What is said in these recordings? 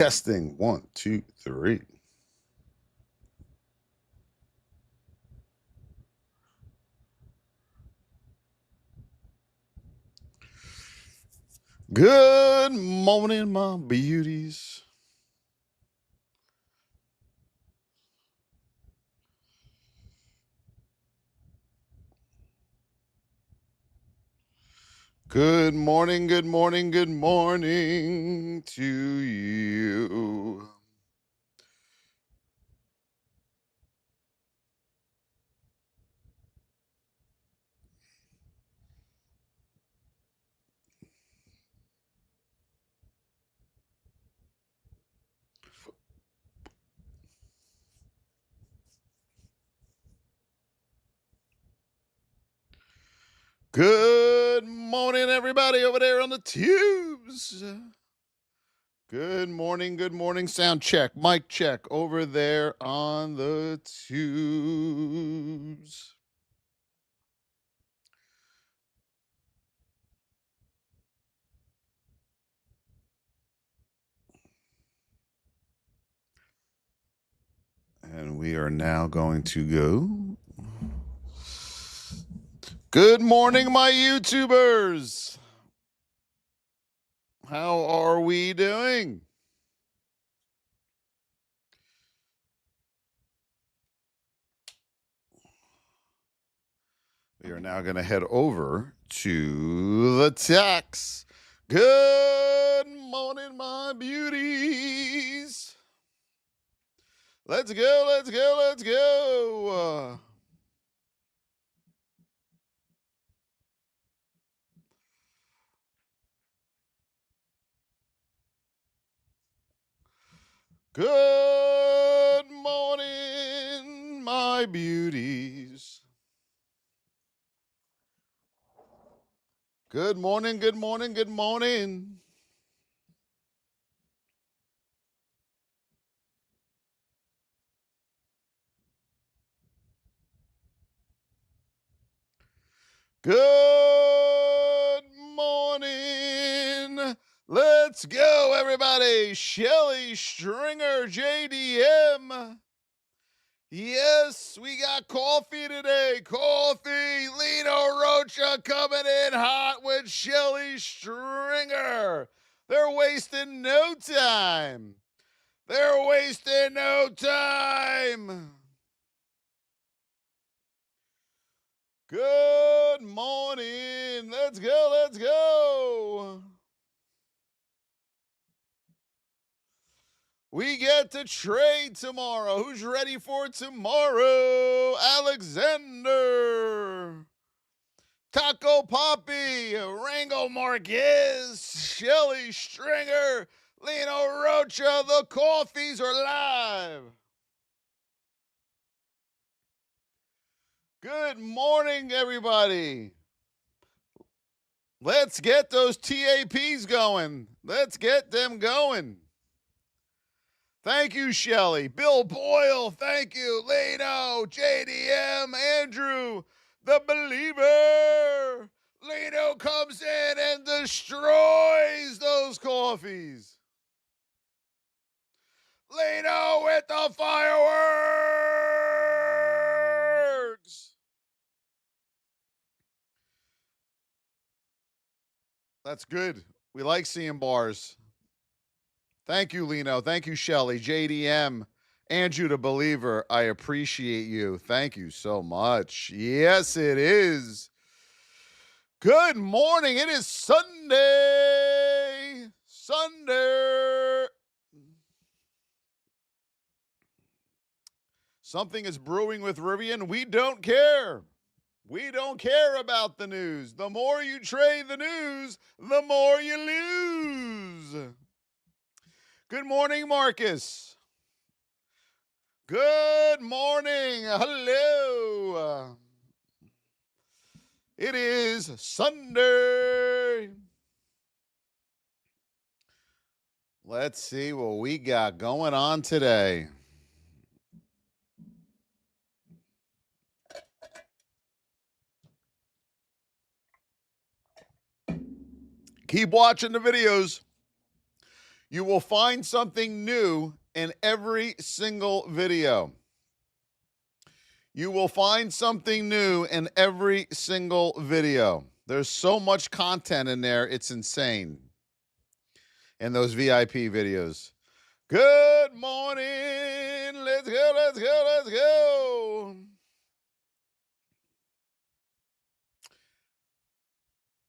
Testing 1, 2, 3. Good morning, my beauties. Good morning, good morning, good morning to you. Good morning, everybody over there on the tubes. Good morning, sound check, mic check over there on the tubes. And we are now going to go. Good morning, my YouTubers. How are we doing? We are now going to head over to the text. Good morning, my beauties. Let's go, let's go, let's go. Good morning, my beauties. Good morning, good morning, good morning. Good morning. Let's go, everybody. Shelly Stringer, JDM. Yes, we got coffee today. Coffee. Lino Rocha coming in hot with Shelly Stringer. They're wasting no time. They're wasting no time. Good morning. Let's go. Let's go. We get to trade tomorrow. Who's ready for tomorrow? Alexander. Taco Poppy. Rango Marquez. Shelly Stringer. Lino Rocha. The coffees are live. Good morning, everybody. Let's get those TAPs going. Let's get them going. Thank you, Shelly. Bill Boyle, thank you. Lino, JDM, Andrew, the believer. Lino comes in and destroys those coffees. Lino with the fireworks. That's good. We like seeing bars. Thank you, Lino. Thank you, Shelly, JDM, Andrew the believer. I appreciate you. Thank you so much. Yes, it is. Good morning. It is Sunday. Sunday. Something is brewing with Rivian. We don't care. We don't care about the news. The more you trade the news, the more you lose. Good morning, Marcus. Good morning. Hello. It is Sunday. Let's see what we got going on today. Keep watching the videos. You will find something new in every single video. You will find something new in every single video. There's so much content in there, it's insane. In those VIP videos. Good morning. Let's go, let's go, let's go.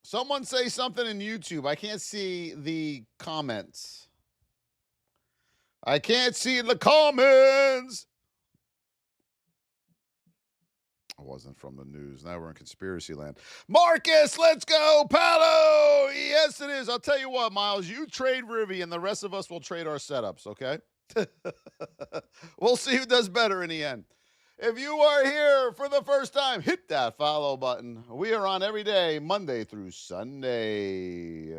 Someone say something in YouTube. I can't see the comments. I can't see the comments. It wasn't from the news. Now we're in conspiracy land. Marcus, let's go. Paolo. Yes, it is. I'll tell you what, Miles, you trade Rivi and the rest of us will trade our setups, okay? We'll see who does better in the end. If you are here for the first time, hit that follow button. We are on every day, Monday through Sunday.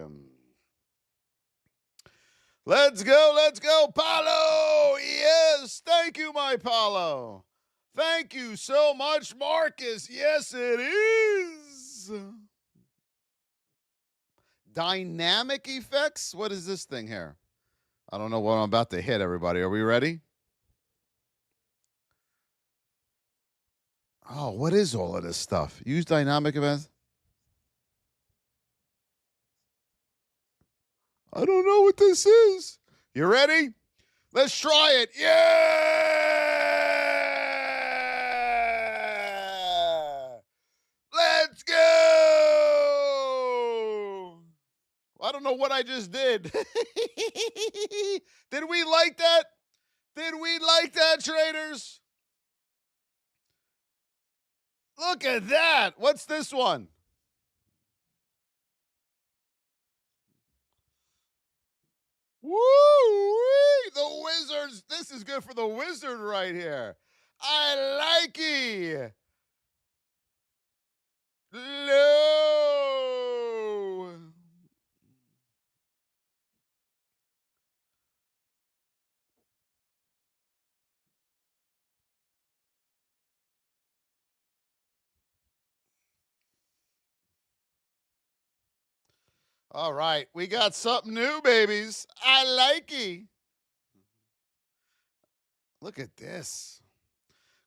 Let's go, Paulo. Yes, thank you, my Paulo. Thank you so much, Marcus. Yes, it is. Dynamic effects? What is this thing here? I don't know what I'm about to hit, everybody. Are we ready? Oh, what is all of this stuff? Use dynamic events? I don't know what this is. You ready? Let's try it. Yeah! Let's go! I don't know what I just did. Did we like that? Did we like that, traders? Look at that. What's this one? Woo-wee! The Wizards. This is good for the Wizard right here. I like it. Low. All right, we got something new, babies. I like it. Look at this.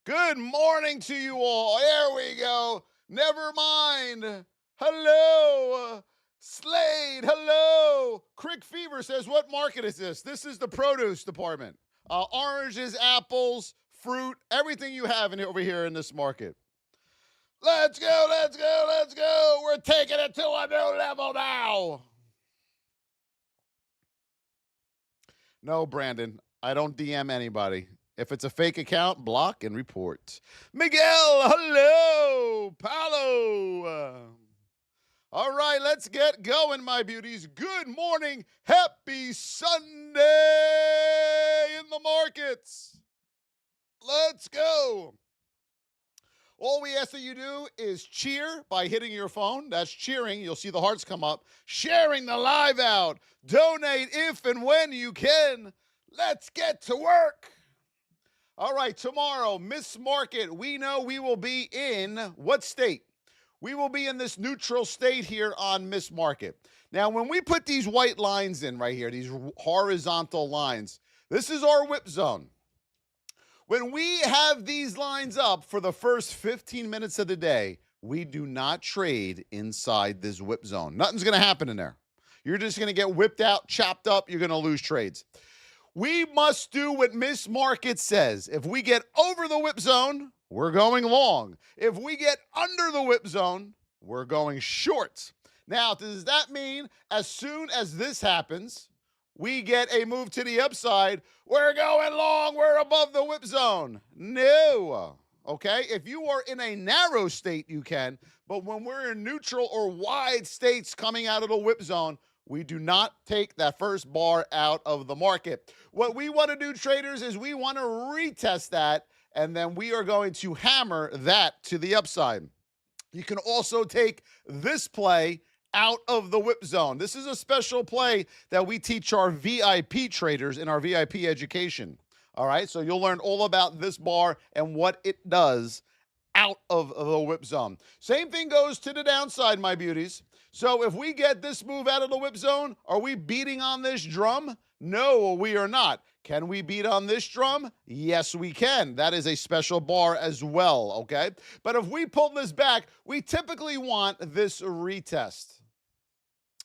Good morning to you all. There we go. Never mind. Hello. Slade, hello. Crick Fever says, what market is this? This is the produce department. Oranges, apples, fruit, everything you have over here in this market. Let's go, let's go, let's go. We're taking it to a new level now. No, Brandon, I don't DM anybody. If it's a fake account, block and report. Miguel, hello. Paulo. All right, let's get going, my beauties. Good morning. Happy Sunday in the markets. Let's go. All we ask that you do is cheer by hitting your phone. That's cheering. You'll see the hearts come up. Sharing the live out. Donate if and when you can. Let's get to work. All right, tomorrow, Miss Market, we know we will be in what state? We will be in this neutral state here on Miss Market. Now, when we put these white lines in right here, these horizontal lines, this is our whip zone. When we have these lines up for the first 15 minutes of the day, we do not trade inside this whip zone. Nothing's going to happen in there. You're just going to get whipped out, chopped up. You're going to lose trades. We must do what Miss Market says. If we get over the whip zone, we're going long. If we get under the whip zone, we're going short. Now, does that mean as soon as this happens, we get a move to the upside, we're going long, we're above the whip zone? No. Okay? If you are in a narrow state, you can. But when we're in neutral or wide states coming out of the whip zone, we do not take that first bar out of the market. What we want to do, traders, is we want to retest that, and then we are going to hammer that to the upside. You can also take this play out of the whip zone. This is a special play that we teach our VIP traders in our VIP education. All right, so you'll learn all about this bar and what it does out of the whip zone. Same thing goes to the downside, my beauties. So if we get this move out of the whip zone, are we beating on this drum? No, we are not. Can we beat on this drum? Yes, we can. That is a special bar as well, okay? But if we pull this back, we typically want this retest.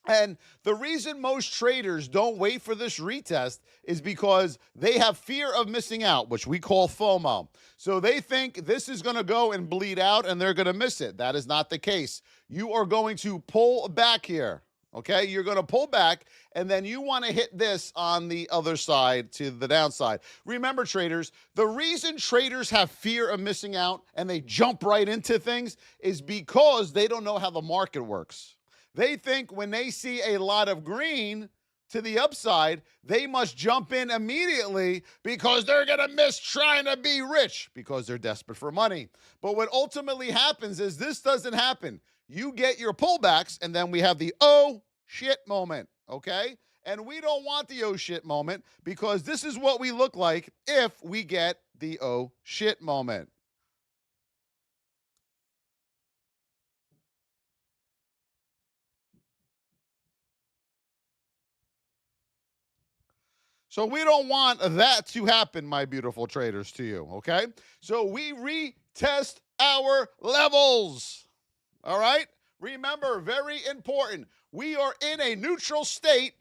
And the reason most traders don't wait for this retest is because they have fear of missing out, which we call FOMO. So they think this is going to go and bleed out and they're going to miss it. That is not the case. You are going to pull back here, okay? You're going to pull back, and then you want to hit this on the other side to the downside. Remember, traders, the reason traders have fear of missing out and they jump right into things is because they don't know how the market works. They think when they see a lot of green to the upside, they must jump in immediately because they're going to miss trying to be rich because they're desperate for money. But what ultimately happens is this doesn't happen. You get your pullbacks, and then we have the oh shit moment, okay? And we don't want the oh shit moment because this is what we look like if we get the oh shit moment. So we don't want that to happen, my beautiful traders, to you, okay? So we retest our levels, all right? Remember, very important, we are in a neutral state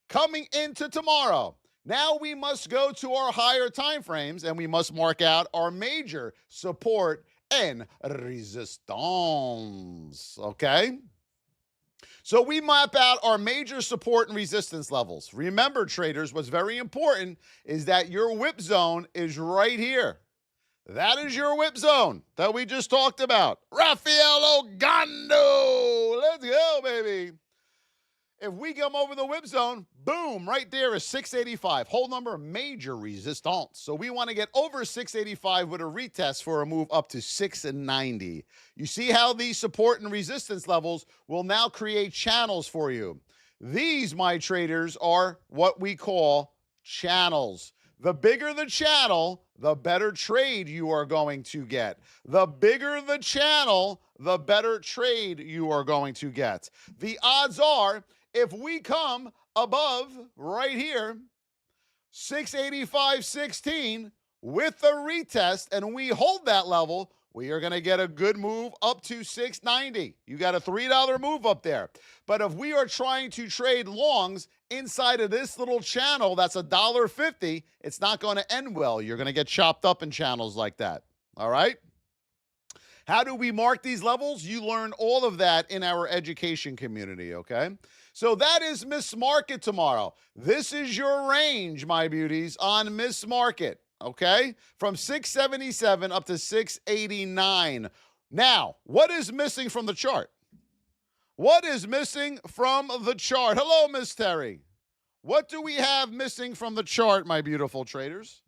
coming into tomorrow. Now we must go to our higher time frames, and we must mark out our major support and resistance, okay? So we map out our major support and resistance levels. Remember, traders, what's very important is that your whip zone is right here. That is your whip zone that we just talked about. Rafael Ogando. Let's go, baby. If we come over the whip zone, boom, right there is 685. Whole number, major resistance. So we want to get over 685 with a retest for a move up to 690. You see how these support and resistance levels will now create channels for you. These, my traders, are what we call channels. The bigger the channel, the better trade you are going to get. The bigger the channel, the better trade you are going to get. The odds are, if we come above right here, 685.16 with the retest, and we hold that level, we are going to get a good move up to 690. You got a $3 move up there. But if we are trying to trade longs inside of this little channel that's $1.50, it's not going to end well. You're going to get chopped up in channels like that. All right? How do we mark these levels? You learn all of that in our education community, okay? So that is Miss Market tomorrow. This is your range, my beauties, on Miss Market, okay? From 677 up to 689. Now, what is missing from the chart? What is missing from the chart? Hello, Miss Terry. What do we have missing from the chart, my beautiful traders?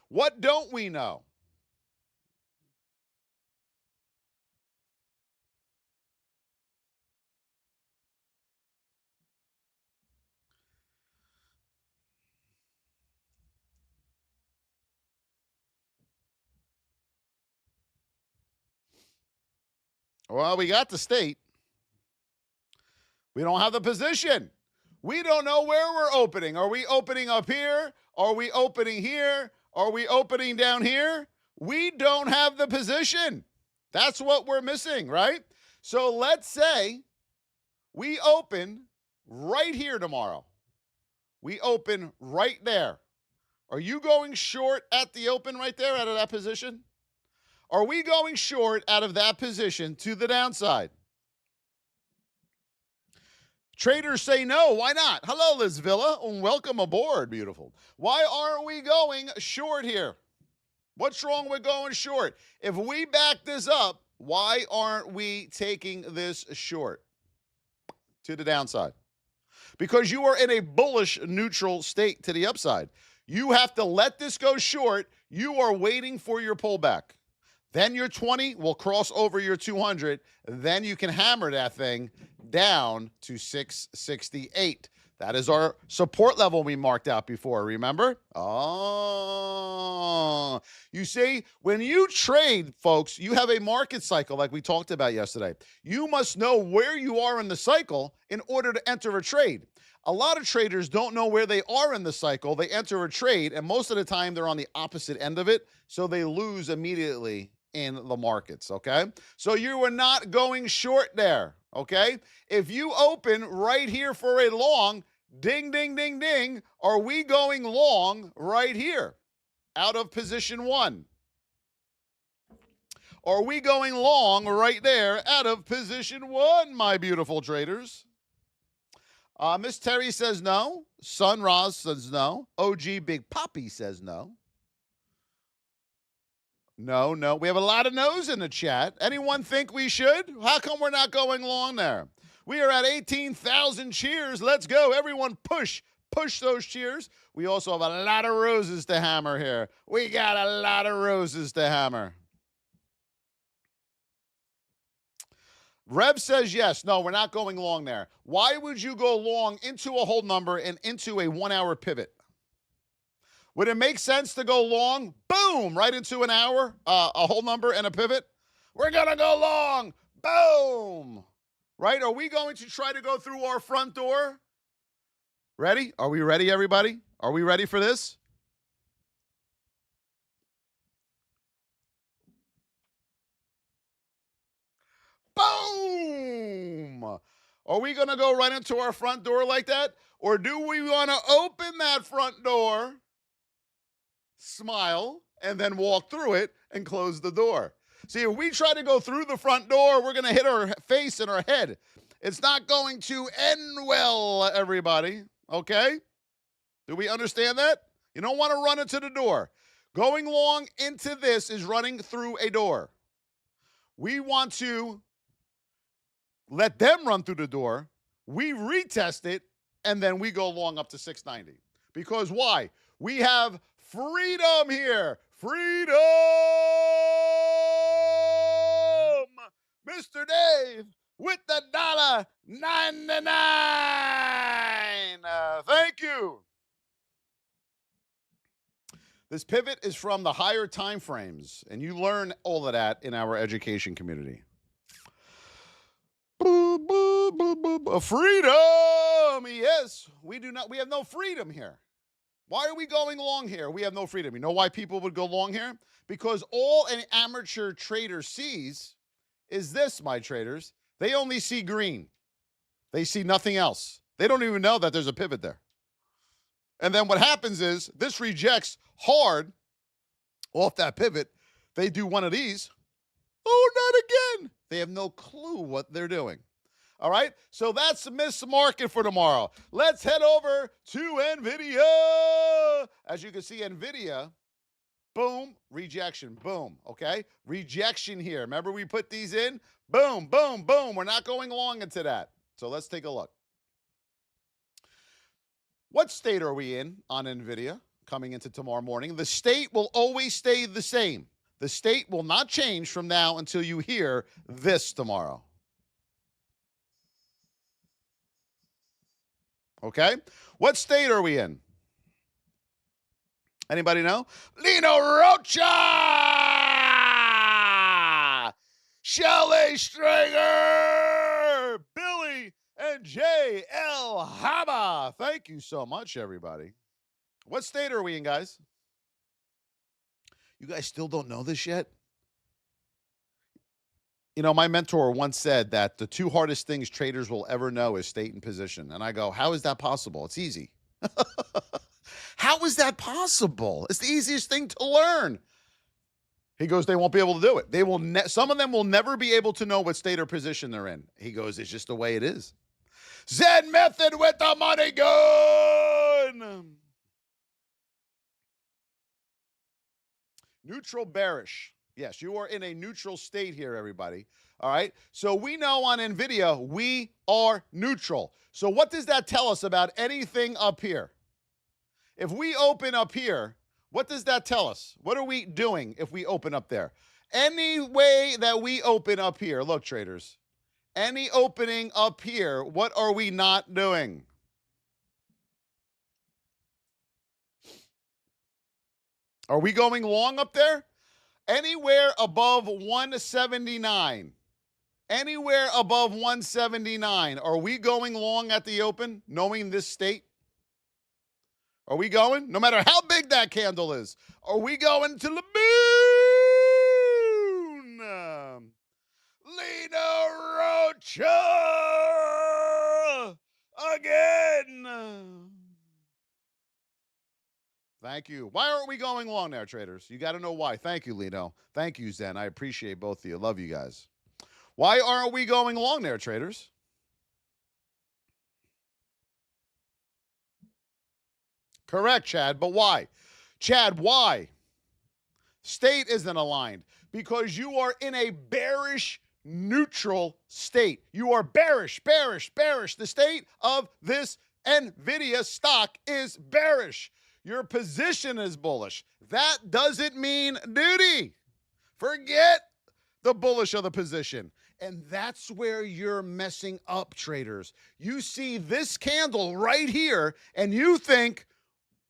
What don't we know? Well, we got the state. We don't have the position. We don't know where we're opening. Are we opening up here? Are we opening here? Are we opening down here? We don't have the position. That's what we're missing, right? So let's say we open right here tomorrow. We open right there. Are you going short at the open right there out of that position? Are we going short out of that position to the downside? Traders say no. Why not? Hello, Liz Villa. Welcome aboard, beautiful. Why aren't we going short here? What's wrong with going short? If we back this up, why aren't we taking this short to the downside? Because you are in a bullish neutral state to the upside. You have to let this go short. You are waiting for your pullback. Then your 20 will cross over your 200. Then you can hammer that thing down to 668. That is our support level we marked out before, remember? Oh, you see, when you trade, folks, you have a market cycle like we talked about yesterday. You must know where you are in the cycle in order to enter a trade. A lot of traders don't know where they are in the cycle. They enter a trade, and most of the time they're on the opposite end of it, so they lose immediately in the markets, okay? So you are not going short there, okay? If you open right here for a long, ding, ding, ding, ding, are we going long right here out of position 1? Are we going long right there out of position 1, my beautiful traders? Miss Terry says no. Sun Roz says no. OG Big Poppy says no. No. We have a lot of no's in the chat. Anyone think we should? How come we're not going long there? We are at 18,000 cheers. Let's go. Everyone push those cheers. We also have a lot of roses to hammer here. We got a lot of roses to hammer. Rev says yes. No, we're not going long there. Why would you go long into a hold number and into a 1-hour pivot? Would it make sense to go long, boom, right into an hour, a hold number and a pivot? We're going to go long, boom, right? Are we going to try to go through our front door? Ready? Are we ready, everybody? Are we ready for this? Boom! Are we going to go right into our front door like that? Or do we want to open that front door, smile, and then walk through it and close the door? See, if we try to go through the front door, we're going to hit our face and our head. It's not going to end well, everybody. Okay? Do we understand that? You don't want to run into the door. Going long into this is running through a door. We want to let them run through the door. We retest it, and then we go long up to 690. Because why? We have freedom here. Freedom! Mr. Dave with the $1.99. Thank you. This pivot is from the higher time frames, and you learn all of that in our education community. Freedom! Yes, we do not. We have no freedom here. Why are we going long here? We have no freedom. You know why people would go long here? Because all an amateur trader sees is this, my traders. They only see green. They see nothing else. They don't even know that there's a pivot there. And then what happens is this rejects hard off that pivot. They do one of these. Oh, not again. They have no clue what they're doing. All right? So that's the miss market for tomorrow. Let's head over to Nvidia. As you can see, Nvidia, boom, rejection, boom, okay? Rejection here. Remember we put these in? Boom, boom, boom. We're not going long into that. So let's take a look. What state are we in on Nvidia coming into tomorrow morning? The state will always stay the same. The state will not change from now until you hear this tomorrow. Okay? What state are we in? Anybody know? Lino Rocha! Shelley Stringer! Billy and J.L. Haba. Thank you so much, everybody. What state are we in, guys? You guys still don't know this yet? You know, my mentor once said that the two hardest things traders will ever know is state and position. And I go, how is that possible? It's easy. How is that possible? It's the easiest thing to learn. He goes, they won't be able to do it. They will. Some of them will never be able to know what state or position they're in. He goes, it's just the way it is. Zen Method with the money gun. Neutral bearish. Yes, you are in a neutral state here, everybody. All right. So we know on Nvidia, we are neutral. So what does that tell us about anything up here? If we open up here, what does that tell us? What are we doing if we open up there? Any way that we open up here, look, traders, any opening up here, what are we not doing? Are we going long up there? Anywhere above 179. Anywhere above 179. Are we going long at the open, knowing this state? Are we going? No matter how big that candle is. Are we going to the moon? Lena Rocha again. Thank you. Why aren't we going long there, traders? You got to know why. Thank you, Lino. Thank you, Zen. I appreciate both of you. Love you guys. Why aren't we going long there, traders? Correct, Chad, but why? Chad, why? State isn't aligned because you are in a bearish neutral state. You are bearish. The state of this Nvidia stock is bearish. Your position is bullish. That doesn't mean duty. Forget the bullish of the position. And that's where you're messing up, traders. You see this candle right here, and you think,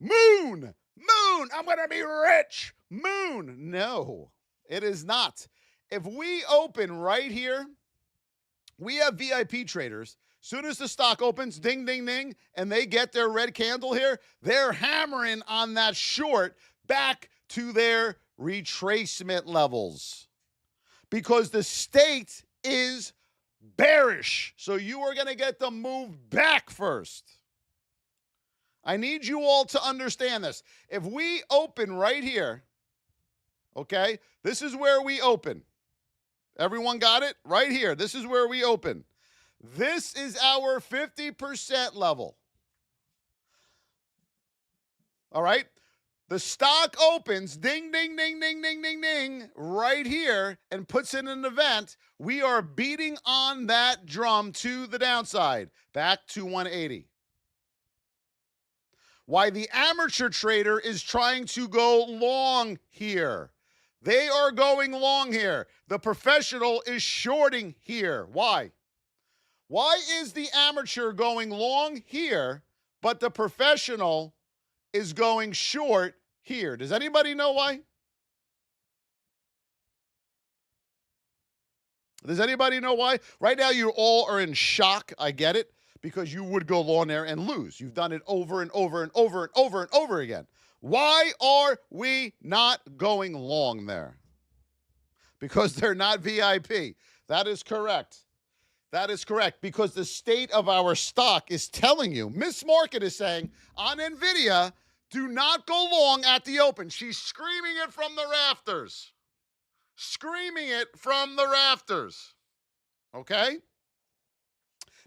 moon, I'm going to be rich. Moon. No, it is not. If we open right here, we have VIP traders. Soon as the stock opens, ding, ding, ding, and they get their red candle here, they're hammering on that short back to their retracement levels because the state is bearish. So you are going to get the move back first. I need you all to understand this. If we open right here, okay, this is where we open. Everyone got it? Right here. This is where we open. This is our 50% level. All right? The stock opens, ding, ding, ding, ding, ding, ding, ding, right here and puts in an event. We are beating on that drum to the downside, back to 180. Why the amateur trader is trying to go long here. They are going long here. The professional is shorting here. Why? Why is the amateur going long here, but the professional is going short here? Does anybody know why? Does anybody know why? Right now, you all are in shock. I get it. Because you would go long there and lose. You've done it over and over and over and over and over again. Why are we not going long there? Because they're not VIP. That is correct. That is correct. Because the state of our stock is telling you, Miss Market is saying on Nvidia, do not go long at the open. She's screaming it from the rafters. Screaming it from the rafters. Okay?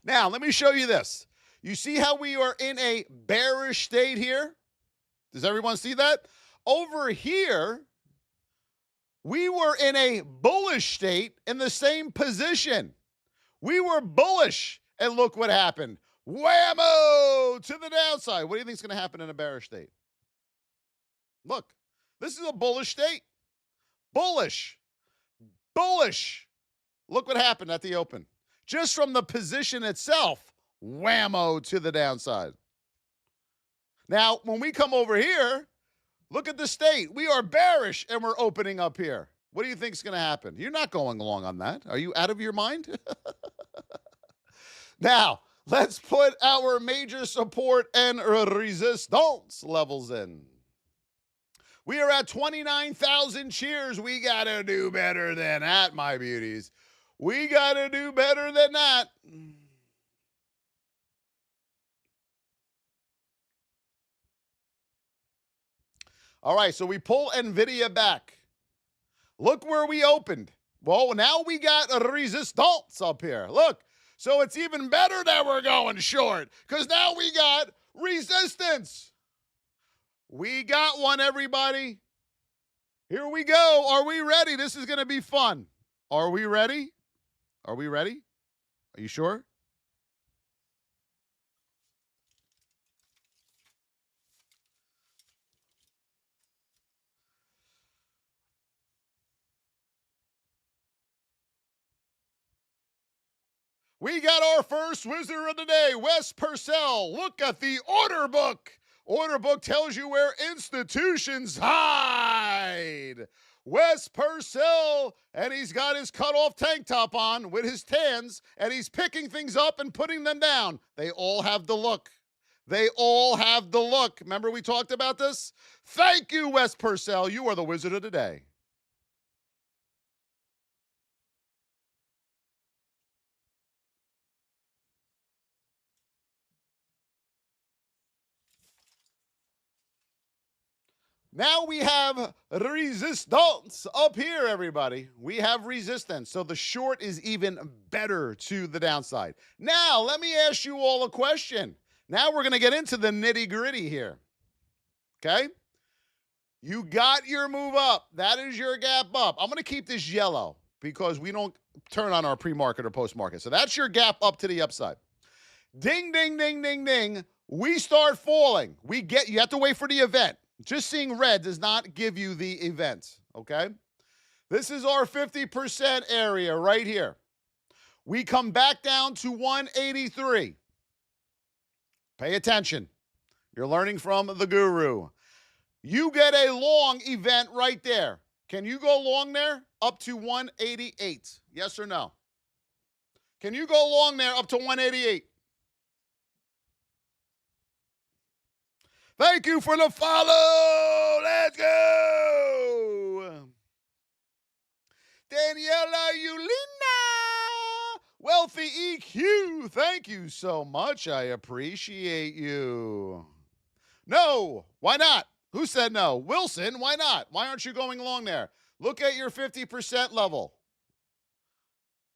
Now, let me show you this. You see how we are in a bearish state here? Does everyone see that? Over here, we were in a bullish state in the same position. We were bullish, and look what happened. Whammo! To the downside. What do you think is going to happen in a bearish state? Look, this is a bullish state. Bullish. Look what happened at the open. Just from the position itself, whammo to the downside. Now, when we come over here, look at the state. We are bearish, and we're opening up here. What do you think is going to happen? You're not going along on that. Are you out of your mind? Now, let's put our major support and resistance levels in. We are at 29,000 cheers. We got to do better than that, my beauties. We got to do better than that. All right, so we pull Nvidia back. Look where we opened. Well, now we got a resistance up here. Look, so it's even better that we're going short because now we got resistance. We got one, everybody. Here we go. Are we ready? This is going to be fun. Are we ready? Are we ready? Are you sure? We got our first wizard of the day, Wes Purcell. Look at the order book. Order book tells you where institutions hide. Wes Purcell, and he's got his cut-off tank top on with his tans, and he's picking things up and putting them down. They all have the look. They all have the look. Remember we talked about this? Thank you, Wes Purcell. You are the wizard of the day. Now we have resistance up here, everybody. We have resistance. So the short is even better to the downside. Now, let me ask you all a question. Now we're going to get into the nitty-gritty here. Okay? You got your move up. That is your gap up. I'm going to keep this yellow because we don't turn on our pre-market or post-market. So that's your gap up to the upside. Ding, ding, ding, ding, ding. We start falling. You have to wait for the event. Just seeing red does not give you the event, okay? This is our 50% area right here. We come back down to 183. Pay attention. You're learning from the guru. You get a long event right there. Can you go long there up to 188? Yes or no? Can you go long there up to 188? Thank you for the follow. Let's go. Daniela Yulina. Wealthy EQ. Thank you so much. I appreciate you. No. Why not? Who said no? Wilson. Why not? Why aren't you going long there? Look at your 50% level.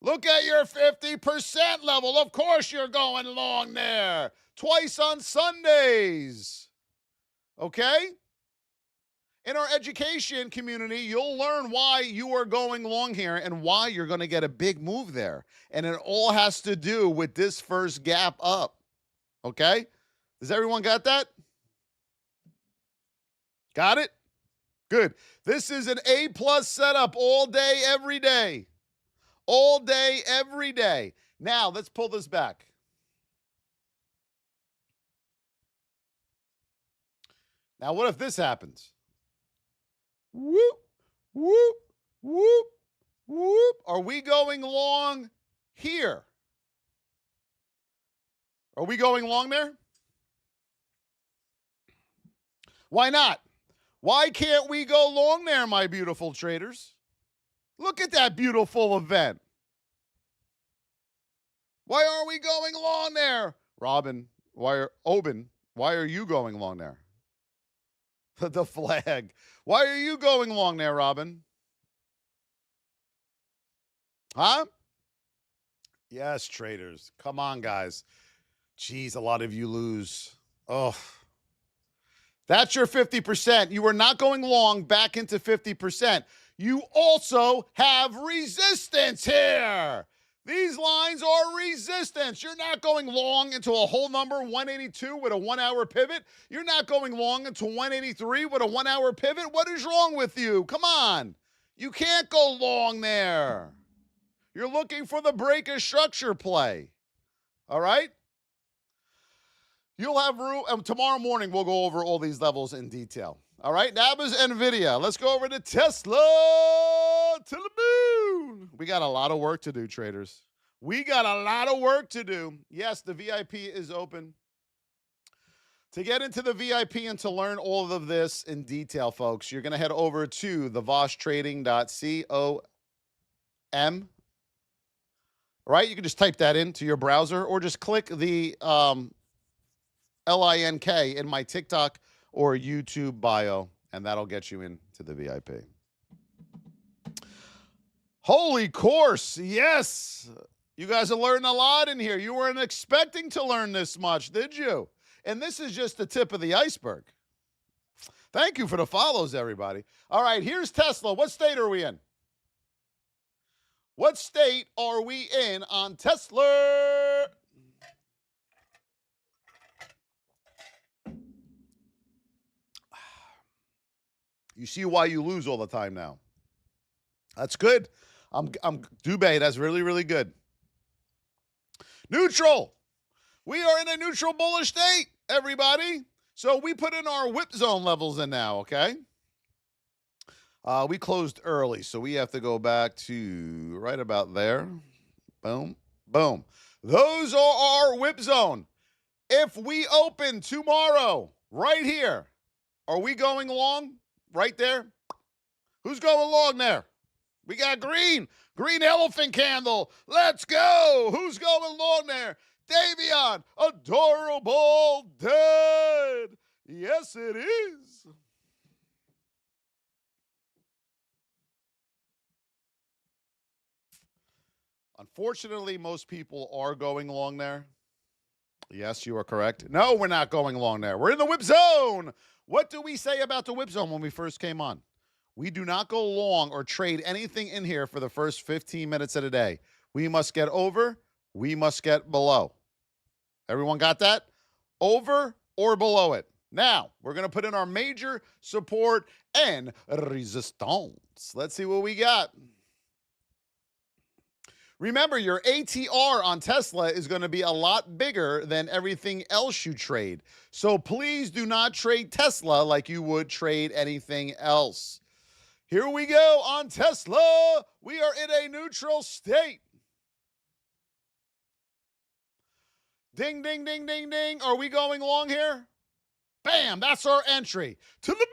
Look at your 50% level. Of course you're going long there. Twice on Sundays. Okay? In our education community, you'll learn why you are going long here and why you're going to get a big move there. And it all has to do with this first gap up. Okay? Does everyone got that? Got it? Good. This is an A+ setup all day, every day. All day, every day. Now, let's pull this back. Now, what if this happens? Whoop, whoop, whoop, whoop. Are we going long here? Are we going long there? Why not? Why can't we go long there, my beautiful traders? Look at that beautiful event. Why aren't we going long there? Robin, why are you going long there? The flag. Why are you going long there, Robin? Huh? Yes, traders. Come on, guys. Jeez, a lot of you lose. Oh. That's your 50%. You are not going long back into 50%. You also have resistance here. These lines are resistance. You're not going long into a whole number 182 with a 1 hour pivot. You're not going long into 183 with a 1 hour pivot. What is wrong with you? Come on. You can't go long there. You're looking for the break of structure play. All right? You'll have room. Tomorrow morning, we'll go over all these levels in detail. All right? That was Nvidia. Let's go over to Tesla to the moon. We got a lot of work to do, traders. We got a lot of work to do. Yes, the VIP is open. To get into the VIP and to learn all of this in detail, folks, you're going to head over to the VossTrading.com. Right? You can just type that into your browser or just click the LINK in my TikTok or YouTube bio, and that'll get you into the VIP. Holy course, yes. You guys are learning a lot in here. You weren't expecting to learn this much, did you? And this is just the tip of the iceberg. Thank you for the follows, everybody. All right, here's Tesla. What state are we in? What state are we in on Tesla? You see why you lose all the time now. That's good. Dubay, that's really, really good. Neutral. We are in a neutral bullish state, everybody. So we put in our whip zone levels in now, okay? We closed early, so we have to go back to right about there. Boom, boom. Those are our whip zone. If we open tomorrow right here, are we going long right there? Who's going long there? We got green elephant candle. Let's go. Who's going long there? Davion, adorable dead. Yes, it is. Unfortunately, most people are going long there. Yes, you are correct. No, we're not going long there. We're in the whip zone. What do we say about the whip zone when we first came on? We do not go long or trade anything in here for the first 15 minutes of the day. We must get over. We must get below. Everyone got that? Over or below it. Now, we're going to put in our major support and resistance. Let's see what we got. Remember, your ATR on Tesla is going to be a lot bigger than everything else you trade. So please do not trade Tesla like you would trade anything else. Here we go on Tesla. We are in a neutral state. Ding, ding, ding, ding, ding. Are we going long here? Bam, that's our entry. To the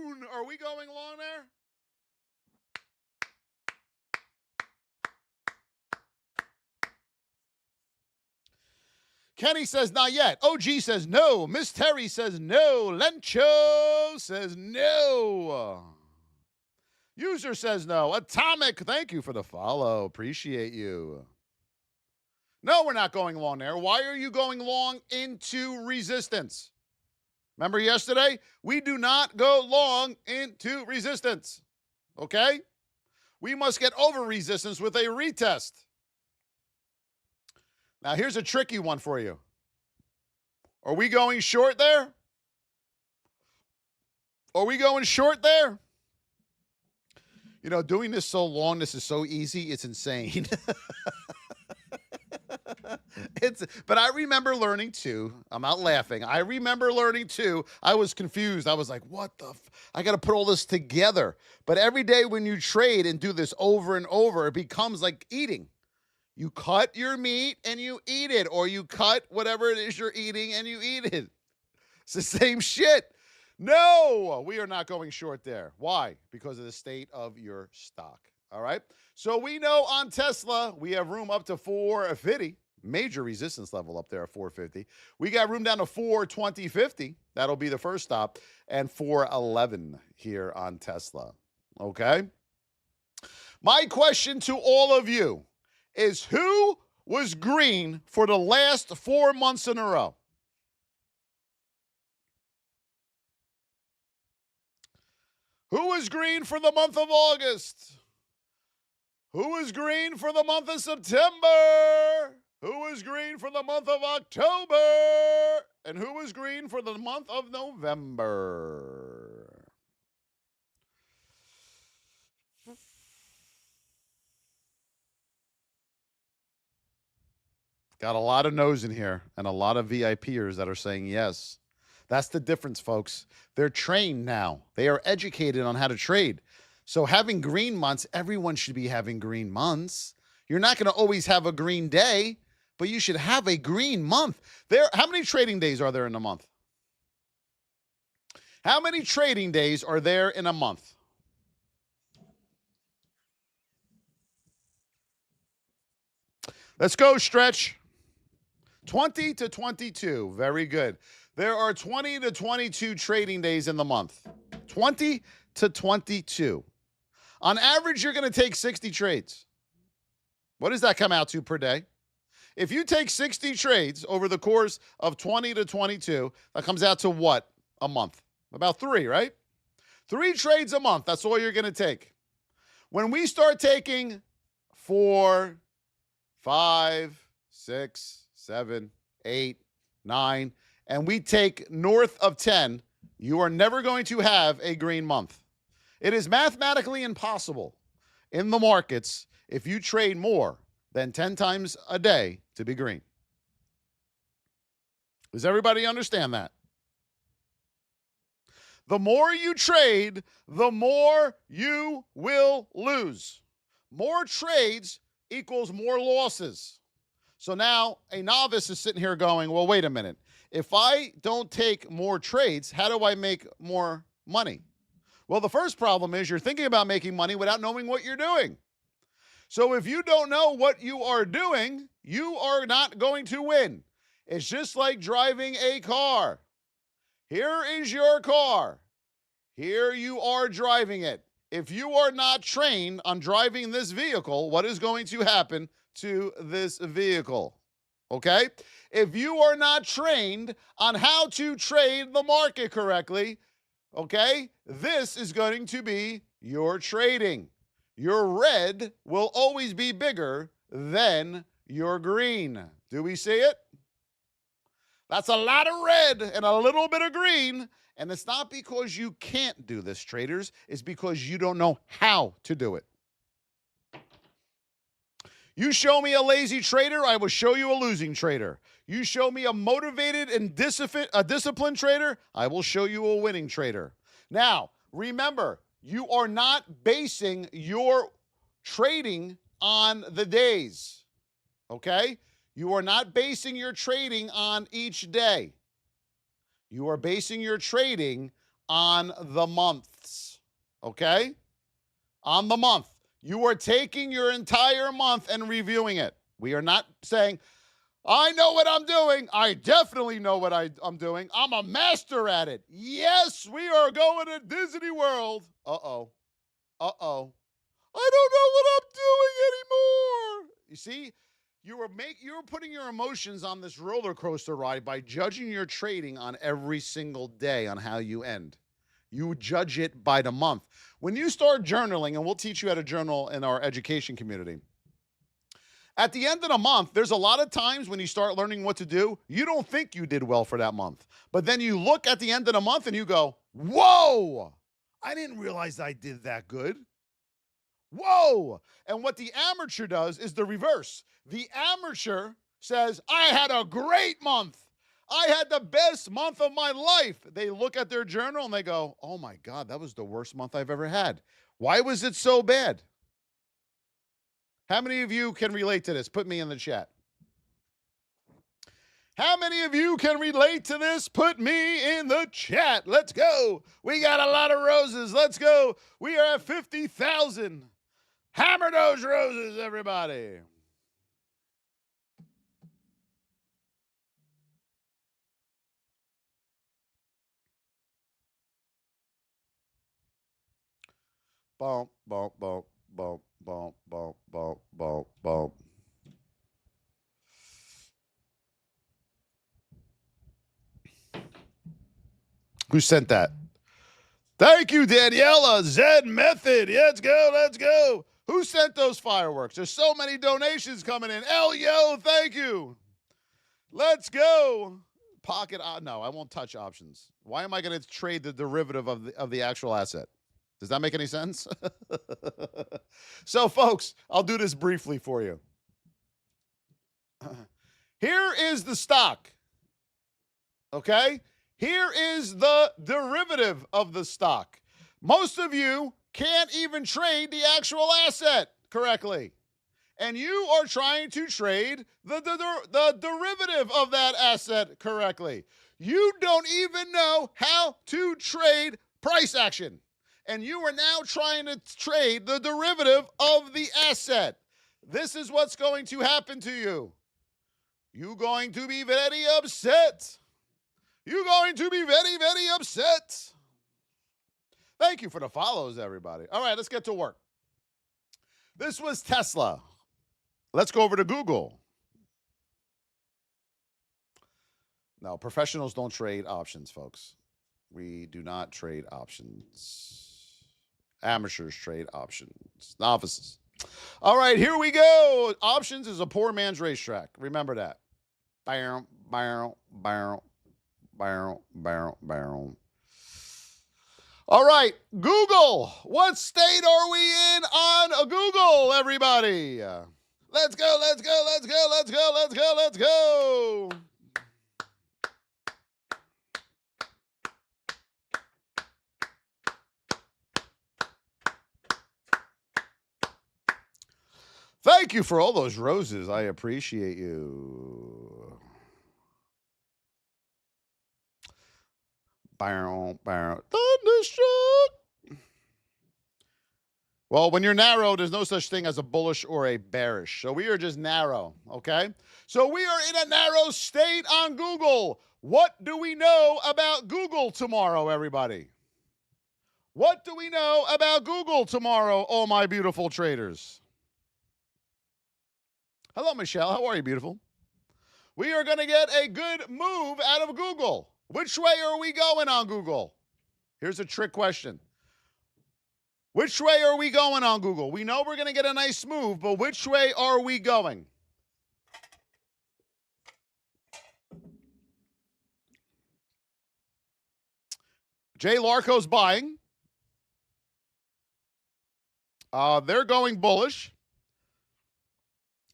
moon. Are we going long there? Kenny says not yet. OG says no. Miss Terry says no. Lencho says no. User says no. Atomic, thank you for the follow. Appreciate you. No, we're not going long there. Why are you going long into resistance? Remember yesterday? We do not go long into resistance. Okay? We must get over resistance with a retest. Now, here's a tricky one for you. Are we going short there? Are we going short there? You know, doing this so long, this is so easy, it's insane. But I remember learning too. I'm not laughing. I remember learning too. I was confused. I was like, what the I got to put all this together. But every day when you trade and do this over and over, it becomes like eating. You cut your meat and you eat it, or you cut whatever it is you're eating and you eat it. It's the same shit. No, we are not going short there. Why? Because of the state of your stock. All right. So we know on Tesla, we have room up to 450. Major resistance level up there at 450. We got room down to 420.50. That'll be the first stop. And 411 here on Tesla. Okay. My question to all of you is, who was green for the last 4 months in a row? Who was green for the month of August? Who was green for the month of September? Who was green for the month of October? And who was green for the month of November? Got a lot of no's in here and a lot of VIPers that are saying yes. That's the difference, folks. They're trained now. They are educated on how to trade. So having green months, everyone should be having green months. You're not going to always have a green day, but you should have a green month. How many trading days are there in a month? How many trading days are there in a month? Let's go, Stretch. 20 to 22. Very good. There are 20 to 22 trading days in the month. 20 to 22. On average, you're going to take 60 trades. What does that come out to per day? If you take 60 trades over the course of 20 to 22, that comes out to what? A month. About 3, right? 3 trades a month. That's all you're going to take. When we start taking 4, 5, 6, 7, 8, 9, and we take north of 10, you are never going to have a green month. It is mathematically impossible in the markets if you trade more than 10 times a day to be green. Does everybody understand that? The more you trade, the more you will lose. More trades equals more losses. So now a novice is sitting here going, well, wait a minute. If I don't take more trades, how do I make more money? Well, the first problem is you're thinking about making money without knowing what you're doing. So if you don't know what you are doing, you are not going to win. It's just like driving a car. Here is your car. Here you are driving it. If you are not trained on driving this vehicle, what is going to happen to this vehicle? Okay? If you are not trained on how to trade the market correctly, okay, this is going to be your trading. Your red will always be bigger than your green. Do we see it? That's a lot of red and a little bit of green. And it's not because you can't do this, traders. It's because you don't know how to do it. You show me a lazy trader, I will show you a losing trader. You show me a motivated and disciplined trader, I will show you a winning trader. Now, remember, you are not basing your trading on the days, okay? You are not basing your trading on each day. You are basing your trading on the months, okay? On the month. You are taking your entire month and reviewing it. We are not saying, I know what I'm doing. I definitely know what I'm doing. I'm a master at it. Yes, we are going to Disney World. Uh-oh. Uh-oh. I don't know what I'm doing anymore. You see, you were putting your emotions on this roller coaster ride by judging your trading on every single day on how you end. You judge it by the month. When you start journaling, and we'll teach you how to journal in our education community, at the end of the month, there's a lot of times when you start learning what to do, you don't think you did well for that month. But then you look at the end of the month and you go, whoa, I didn't realize I did that good. Whoa. And what the amateur does is the reverse. The amateur says, I had a great month. I had the best month of my life. They look at their journal and they go, oh my God, that was the worst month I've ever had. Why was it so bad? How many of you can relate to this? Put me in the chat. How many of you can relate to this? Put me in the chat. Let's go. We got a lot of roses. Let's go. We are at 50,000. Hammer those roses, everybody. Bump, bump, bump, bump, bump, bump, bump, bump, bump. Who sent that? Thank you, Daniela. Zen Method. Let's go. Let's go. Who sent those fireworks? There's so many donations coming in. Elio, thank you. Let's go. Pocket. No, I won't touch options. Why am I going to trade the derivative of the actual asset? Does that make any sense? So, folks, I'll do this briefly for you. Here is the stock. Okay? Here is the derivative of the stock. Most of you can't even trade the actual asset correctly. And you are trying to trade the derivative of that asset correctly. You don't even know how to trade price action. And you are now trying to trade the derivative of the asset. This is what's going to happen to you. You're going to be very upset. You're going to be very, very upset. Thank you for the follows, everybody. All right, let's get to work. This was Tesla. Let's go over to Google. No, professionals don't trade options, folks. We do not trade options. Amateurs trade options. Novices. All right, here we go. Options is a poor man's racetrack. Remember that. Barrel, barrel, barrel, barrel, barrel, barrel. All right, Google. What state are we in on Google, everybody? Let's go, let's go, let's go, let's go, let's go, let's go. Thank you for all those roses. I appreciate you. Thunderstruck. Well, when you're narrow, there's no such thing as a bullish or a bearish. So we are just narrow, okay? So we are in a narrow state on Google. What do we know about Google tomorrow, everybody? What do we know about Google tomorrow, all my beautiful traders? Hello, Michelle. How are you, beautiful? We are going to get a good move out of Google. Which way are we going on Google? Here's a trick question. Which way are we going on Google? We know we're going to get a nice move, but which way are we going? Jay Larco's buying. They're going bullish.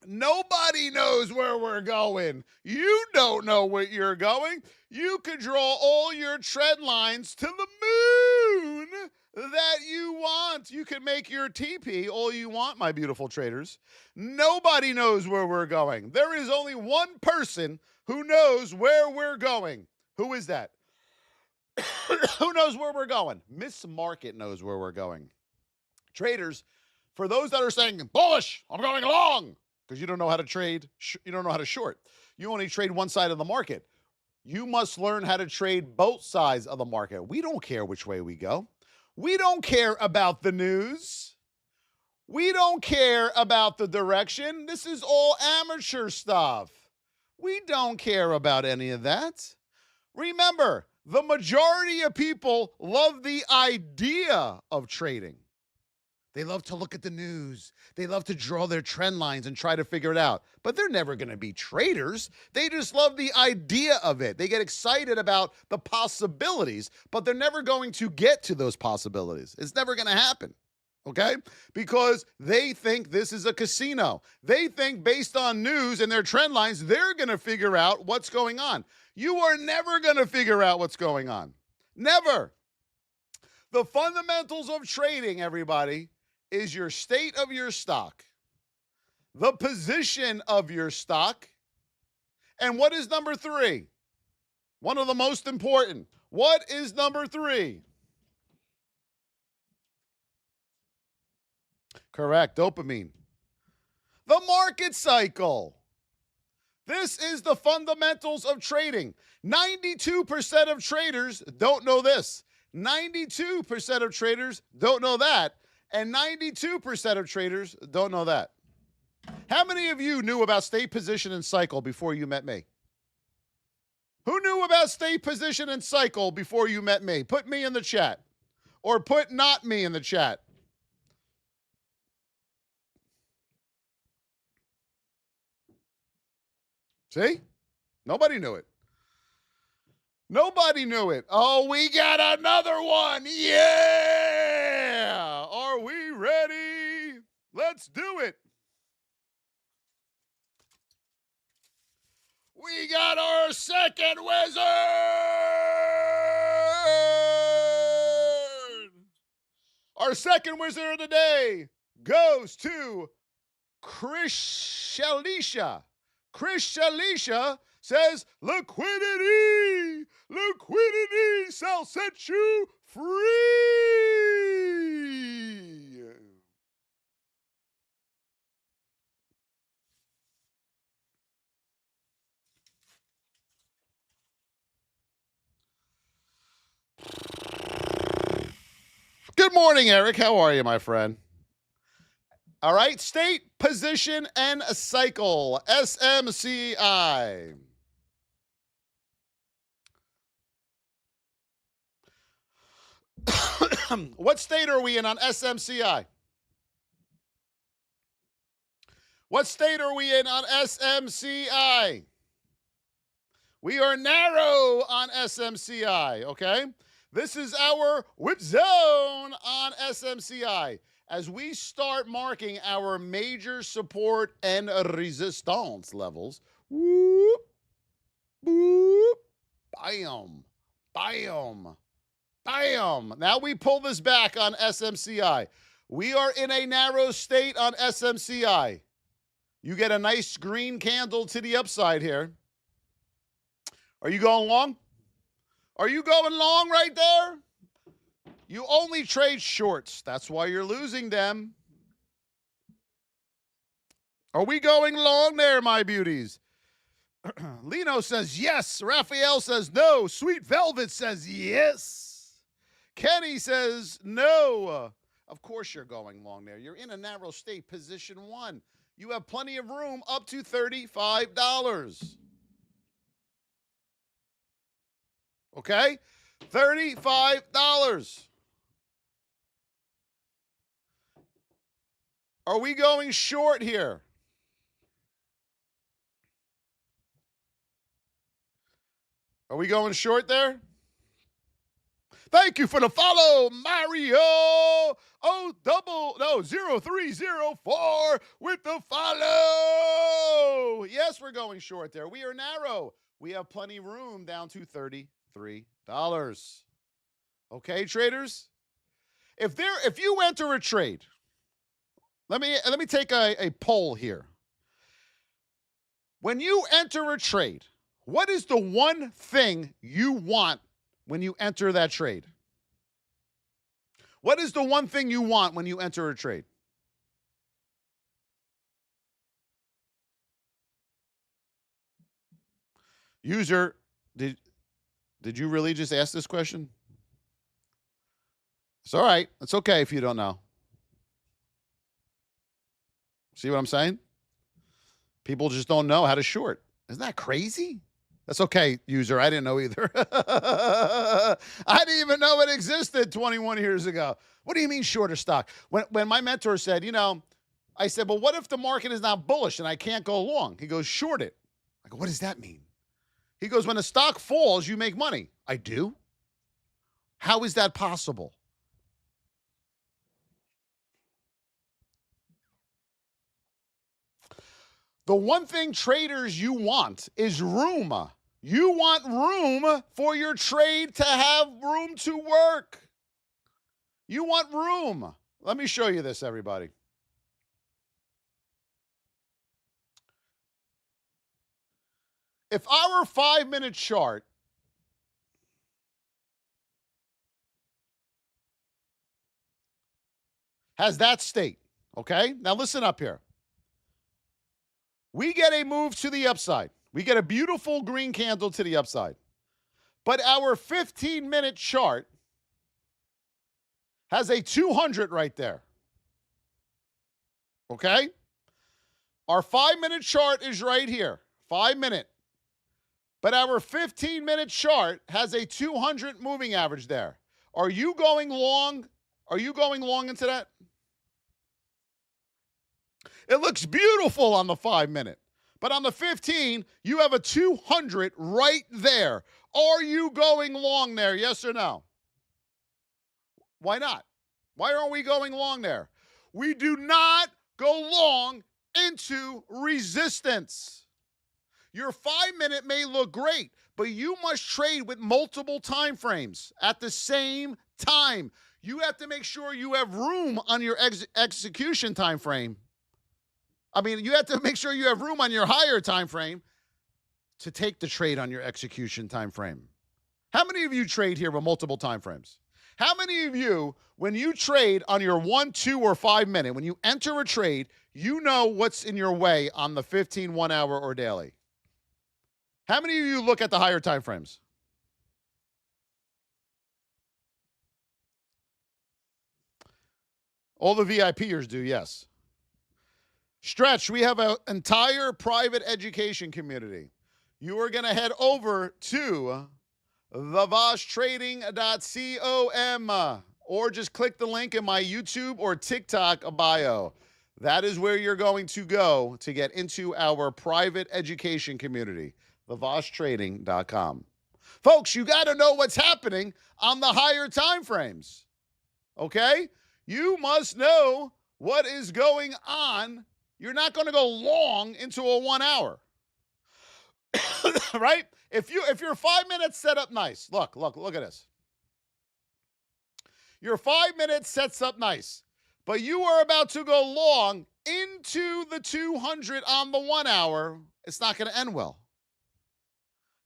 Nobody knows where we're going. You don't know where you're going. You could draw all your trend lines to the moon that you want. You can make your TP all you want, my beautiful traders. Nobody knows where we're going. There is only one person who knows where we're going. Who is that? Who knows where we're going? Miss Market knows where we're going. Traders, for those that are saying, bullish, I'm going long, because you don't know how to trade, you don't know how to short. You only trade one side of the market. You must learn how to trade both sides of the market. We don't care which way we go. We don't care about the news. We don't care about the direction. This is all amateur stuff. We don't care about any of that. Remember, the majority of people love the idea of trading. They love to look at the news. They love to draw their trend lines and try to figure it out. But they're never going to be traders. They just love the idea of it. They get excited about the possibilities, but they're never going to get to those possibilities. It's never going to happen, okay? Because they think this is a casino. They think based on news and their trend lines, they're going to figure out what's going on. You are never going to figure out what's going on. Never. The fundamentals of trading, everybody, is your state of your stock, the position of your stock, and what is number 3? One of the most important. What is number 3? Correct, dopamine. The market cycle. This is the fundamentals of trading. 92% of traders don't know this. 92% of traders don't know that. And 92% of traders don't know that. How many of you knew about state position and cycle before you met me? Who knew about state position and cycle before you met me? Put me in the chat. Or put not me in the chat. See? Nobody knew it. Nobody knew it. Oh, we got another one. Yeah! Are we ready? Let's do it. We got our second wizard. Our second wizard of the day goes to Chris Shalisha. Chris Shalisha says, liquidity shall set you free. Good morning, Eric. How are you, my friend? All right, state, position, and a cycle, SMCI. What state are we in on SMCI? What state are we in on SMCI? We are narrow on SMCI, okay? This is our whip zone on SMCI. As we start marking our major support and resistance levels, whoop, boop, bam, bam, bam. Now we pull this back on SMCI. We are in a narrow state on SMCI. You get a nice green candle to the upside here. Are you going long? Are you going long right there? You only trade shorts. That's why you're losing them. Are we going long there, my beauties? Lino says yes. Raphael says no. Sweet Velvet says yes. Kenny says no. Of course you're going long there. You're in a narrow state, position 1. You have plenty of room up to $35. Okay? $35. Are we going short here? Are we going short there? Thank you for the follow, Mario. 0304 with the follow. Yes, we're going short there. We are narrow. We have plenty of room down to $33. Okay, traders? If you enter a trade, let me take a poll here. When you enter a trade, what is the one thing you want when you enter that trade? What is the one thing you want when you enter a trade? User, did you really just ask this question? It's all right. It's okay if you don't know. See what I'm saying? People just don't know how to short. Isn't that crazy? That's okay, user. I didn't know either. I didn't even know it existed 21 years ago. What do you mean shorter stock? When my mentor said, I said, well, what if the market is not bullish and I can't go long? He goes, short it. I go, what does that mean? He goes, when a stock falls, you make money. I do? How is that possible? The one thing traders you want is room. You want room for your trade to have room to work. You want room. Let me show you this, everybody. If our 5-minute chart has that state, okay? Now listen up here. We get a move to the upside. We get a beautiful green candle to the upside. But our 15-minute chart has a 200 right there. Okay? Our 5-minute chart is right here. 5-minute. But our 15-minute chart has a 200 moving average there. Are you going long? Are you going long into that? It looks beautiful on the 5-minute. But on the 15, you have a 200 right there. Are you going long there? Yes or no? Why not? Why aren't we going long there? We do not go long into resistance. Your 5-minute may look great, but you must trade with multiple time frames at the same time. You have to make sure you have room on your execution time frame. You have to make sure you have room on your higher time frame to take the trade on your execution time frame. How many of you trade here with multiple time frames? How many of you, when you trade on your 1, 2, or 5-minute, when you enter a trade, you know what's in your way on the 15, 1 hour, or daily? How many of you look at the higher time frames? All the VIPers do, yes. Stretch, we have an entire private education community. You are going to head over to thevosstrading.com or just click the link in my YouTube or TikTok bio. That is where you're going to go to get into our private education community, thevosstrading.com. Folks, you got to know what's happening on the higher time frames. Okay? You must know what is going on. You're not going to go long into a 1 hour. Right? If your 5 minutes set up nice, look at this. Your 5 minutes sets up nice, but you are about to go long into the 200 on the 1 hour, it's not going to end well.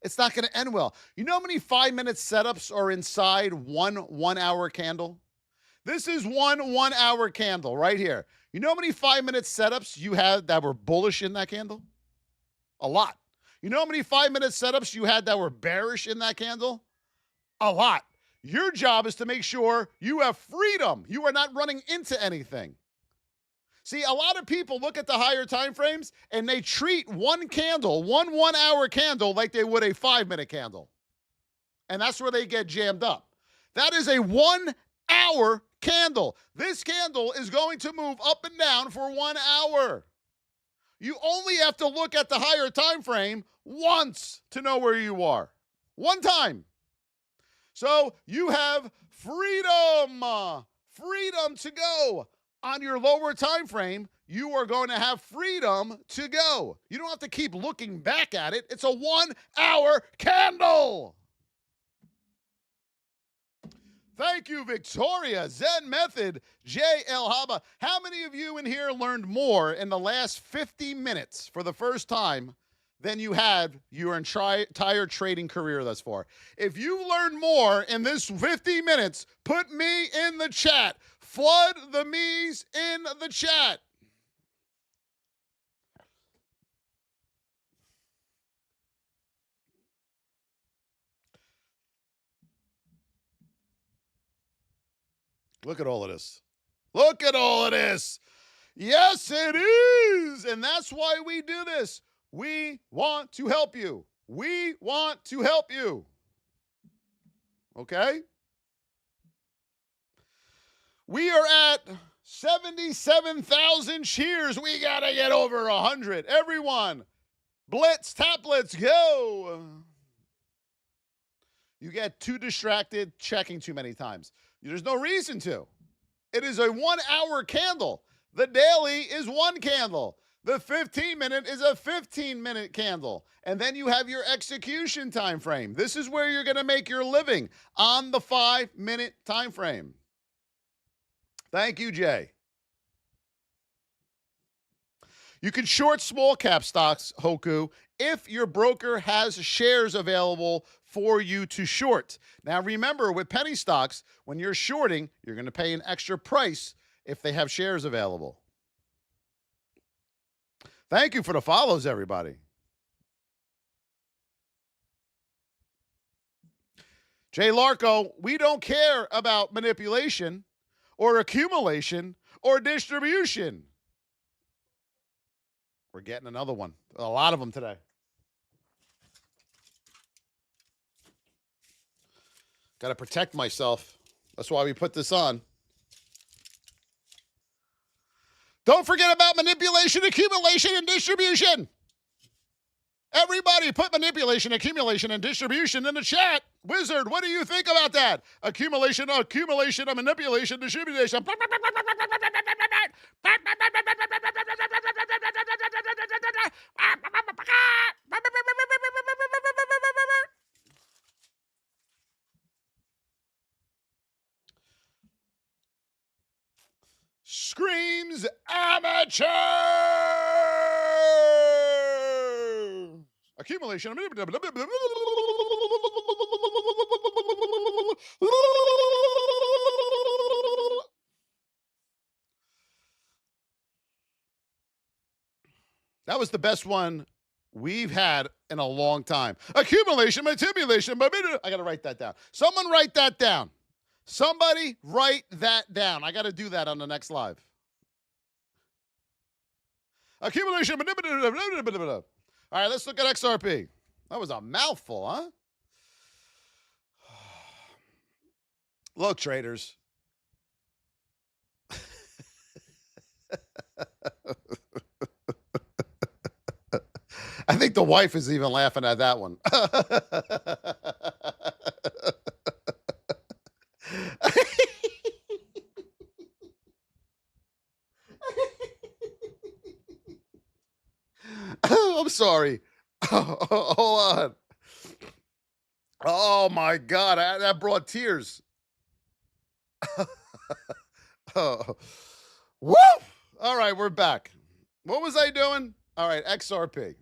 It's not going to end well. You know how many 5-minute setups are inside one 1 hour candle? This is one 1 hour candle right here. You know how many 5-minute setups you had that were bullish in that candle? A lot. You know how many 5-minute setups you had that were bearish in that candle? A lot. Your job is to make sure you have freedom. You are not running into anything. See, a lot of people look at the higher time frames and they treat one candle, one 1 hour candle, like they would a 5-minute candle. And that's where they get jammed up. That is a 1 hour candle. This candle is going to move up and down for 1 hour. You only have to look at the higher time frame once to know where you are. One time. So you have freedom. Freedom to go. On your lower time frame, you are going to have freedom to go. You don't have to keep looking back at it. It's a 1 hour candle. Thank you, Victoria, Zen Method, J.L. Haba. How many of you in here learned more in the last 50 minutes for the first time than you had your entire trading career thus far? If you learned more in this 50 minutes, put me in the chat. Flood the me's in the chat. Look at all of this. Look at all of this. Yes, it is. And that's why we do this. We want to help you. We want to help you. Okay? We are at 77,000 cheers. We got to get over 100. Everyone, blitz, tap, let's go. You get too distracted checking too many times. There's no reason to. It is a 1 hour candle. The daily is one candle. The 15-minute is a 15-minute candle. And then you have your execution time frame. This is where you're going to make your living on the 5-minute time frame. Thank you, Jay. You can short small cap stocks, Hoku, if your broker has shares available for you to short. Now, remember, with penny stocks, when you're shorting, you're going to pay an extra price if they have shares available. Thank you for the follows, everybody. Jay Larco, we don't care about manipulation or accumulation or distribution. We're getting another one. A lot of them today. Got to protect myself. That's why we put this on. Don't forget about manipulation, accumulation, and distribution. Everybody put manipulation, accumulation, and distribution in the chat. Wizard, what do you think about that? Accumulation, and manipulation, distribution. Screams amateur! Accumulation. That was the best one we've had in a long time. Accumulation, manipulation. I got to write that down. Someone write that down. Somebody write that down. I got to do that on the next live. Accumulation. All right, let's look at XRP. That was a mouthful, huh? Look, traders. I think the wife is even laughing at that one. I'm sorry. Hold on. Oh, my God. That brought tears. Oh. Woo! All right, we're back. What was I doing? All right, XRP.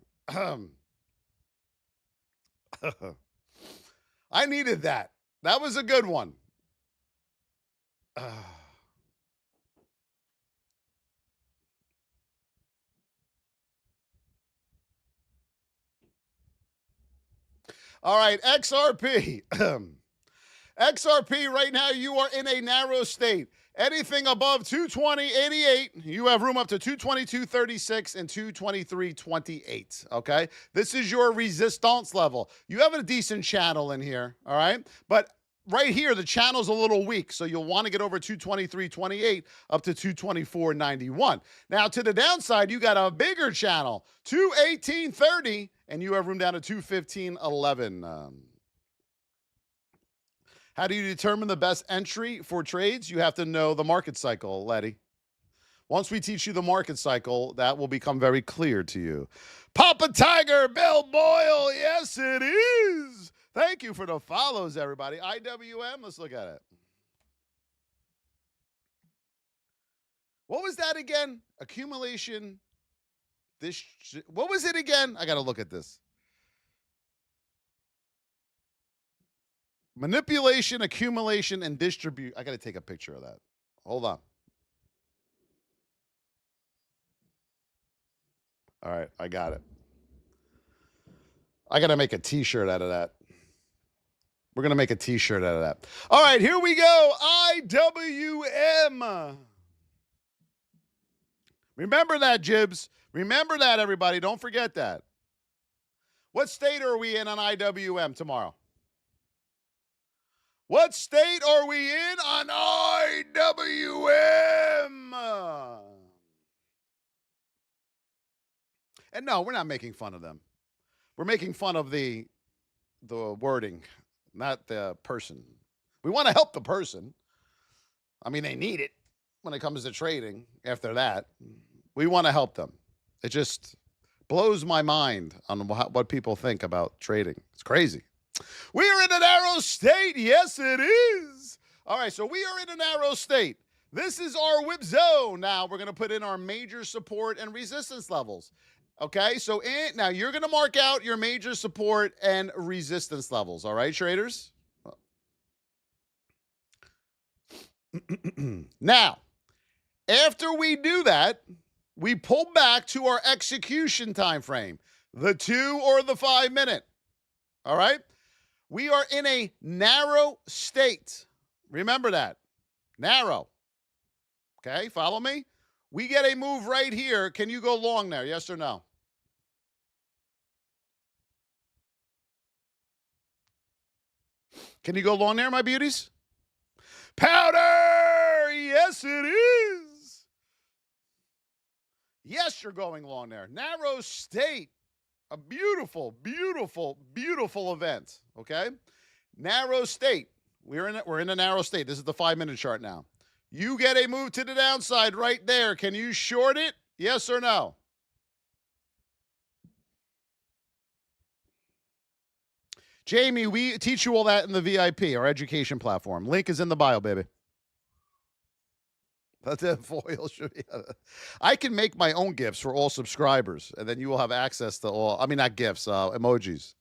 I needed that. That was a good one. All right, XRP. XRP right now, you are in a narrow state. Anything above 220.88, you have room up to 222.36 and 223.28. Okay, this is your resistance level. You have a decent channel in here, all right, but right here the channel's a little weak, so you'll want to get over 223.28 up to 224.91. Now to the downside, you got a bigger channel, 218.30, and you have room down to 215.11. How do you determine the best entry for trades? You have to know the market cycle, Letty. Once we teach you the market cycle, that will become very clear to you. Papa Tiger, Bill Boyle, yes it is. Thank you for the follows, everybody. IWM, let's look at it. What was that again? Accumulation. What was it again? I got to look at this. Manipulation, accumulation, and distribute. I got to take a picture of that. Hold on. All right, I got it. I got to make a T-shirt out of that. We're going to make a T-shirt out of that. All right, here we go. IWM. Remember that, Jibs. Remember that, everybody. Don't forget that. What state are we in on IWM tomorrow? What state are we in on IWM? And no, we're not making fun of them. We're making fun of the wording, not the person. We want to help the person. I mean, they need it when it comes to trading after that. We want to help them. It just blows my mind on what people think about trading. It's crazy. We are in a narrow state. Yes, it is. All right, so we are in a narrow state. This is our whip zone. Now, we're going to put in our major support and resistance levels. Okay, so now you're going to mark out your major support and resistance levels. All right, traders? Now, after we do that, we pull back to our execution time frame, the 2 or the 5 minute. All right? We are in a narrow state. Remember that. Narrow. Okay, follow me? We get a move right here. Can you go long there? Yes or no? Can you go long there, my beauties? Powder! Yes, it is. Yes, you're going long there. Narrow state. A beautiful, beautiful, beautiful event. Okay? Narrow state. We're in a narrow state. This is the 5 minute chart now. You get a move to the downside right there. Can you short it? Yes or no? Jamie, we teach you all that in the VIP, our education platform. Link is in the bio, baby. That's a foil. I can make my own gifts for all subscribers, and then you will have access to all. I mean, not gifts, emojis.